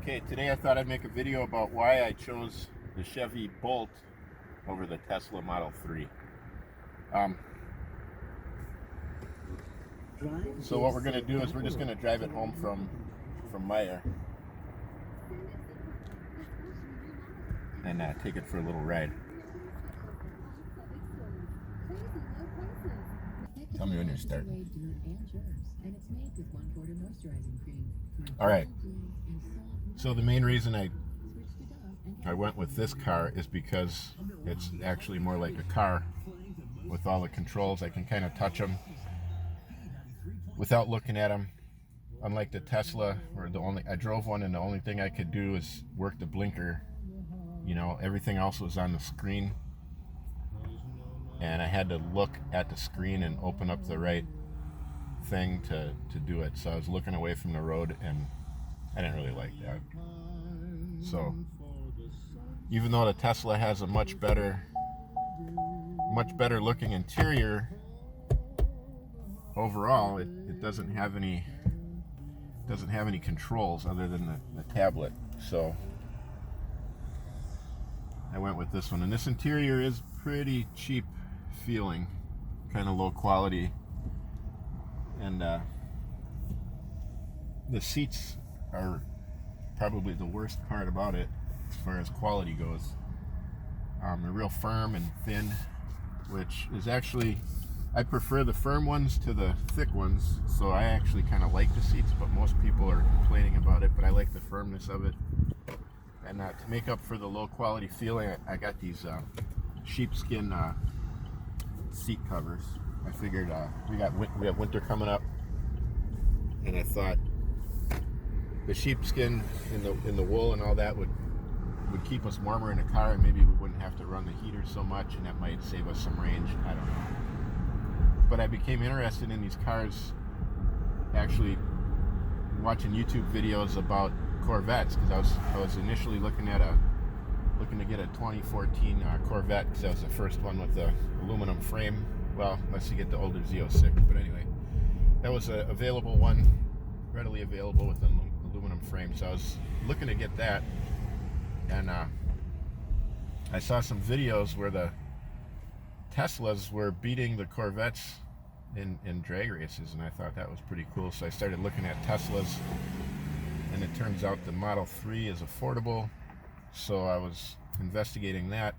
Okay, today I thought I'd make a video about why I chose the Chevy Bolt over the Tesla Model 3. So what we're going to do is we're just going to drive it home from Meijer and take it for a little ride. Tell me when you start. Alright, so the main reason I went with this car is because it's actually more like a car with all the controls. I can kind of touch them without looking at them. Unlike the Tesla, where I drove one and the only thing I could do is work the blinker. You know, everything else was on the screen, and I had to look at the screen and open up the right thing to do it. So I was looking away from the road, and I didn't really like that. So even though the Tesla has a much better looking interior overall, it doesn't have any controls other than the tablet. So I went with this one, and this interior is pretty cheap feeling, kind of low quality, and the seats are probably the worst part about it as far as quality goes. They're real firm and thin, which is actually, I prefer the firm ones to the thick ones, so I actually kind of like the seats, but most people are complaining about it, but I like the firmness of it. And to make up for the low quality feeling, I got these sheepskin seat covers. I figured we have winter coming up, and I thought the sheepskin in the wool and all that would keep us warmer in the car, and maybe we wouldn't have to run the heater so much, and that might save us some range. I don't know. But I became interested in these cars, actually watching YouTube videos about Corvettes, because I was initially looking to get a 2014 Corvette, because that was the first one with the aluminum frame. Well, unless you get the older Z06, but anyway, that was a available one, readily available with an aluminum frame. So I was looking to get that, and I saw some videos where the Teslas were beating the Corvettes in drag races, and I thought that was pretty cool. So I started looking at Teslas, and it turns out the Model 3 is affordable, so I was investigating that,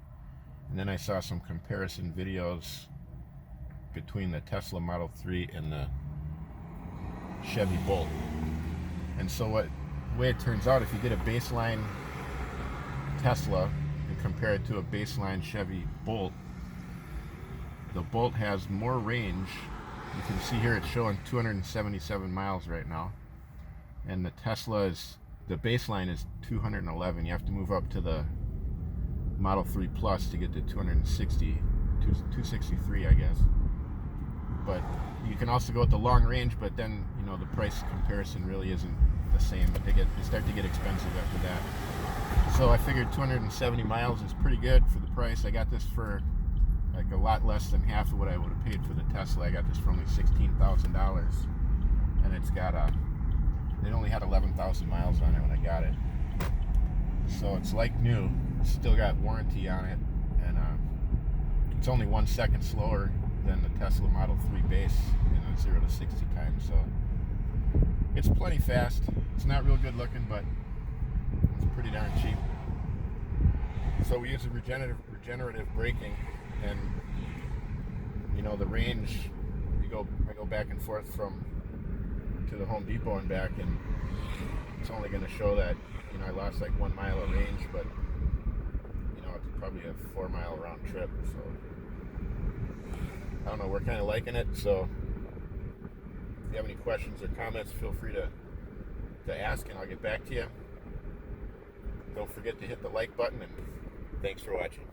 and then I saw some comparison videos between the Tesla Model 3 and the Chevy Bolt. And so the way it turns out, if you get a baseline Tesla and compare it to a baseline Chevy Bolt, the Bolt has more range. You can see here it's showing 277 miles right now, and the the baseline is 211. You have to move up to the Model 3 Plus to get to 263, I guess. But you can also go with the long range, but then, you know, the price comparison really isn't the same. They start to get expensive after that. So I figured 270 miles is pretty good for the price. I got this for like a lot less than half of what I would have paid for the Tesla. I got this for only $16,000, and it's got it only had 11,000 miles on it when I got it, so it's like new. It's still got warranty on it, and it's only 1 second slower than the Tesla Model 3 base in a 0 to 60 time, so it's plenty fast. It's not real good looking, but it's pretty darn cheap. So we use a regenerative braking, and you know, the range, I go back and forth to the Home Depot and back, and it's only going to show that, you know, I lost like 1 mile of range, but you know, it's probably a 4 mile round trip. So I don't know, we're kind of liking it. So if you have any questions or comments, feel free to ask, and I'll get back to you. Don't forget to hit the like button, and thanks for watching.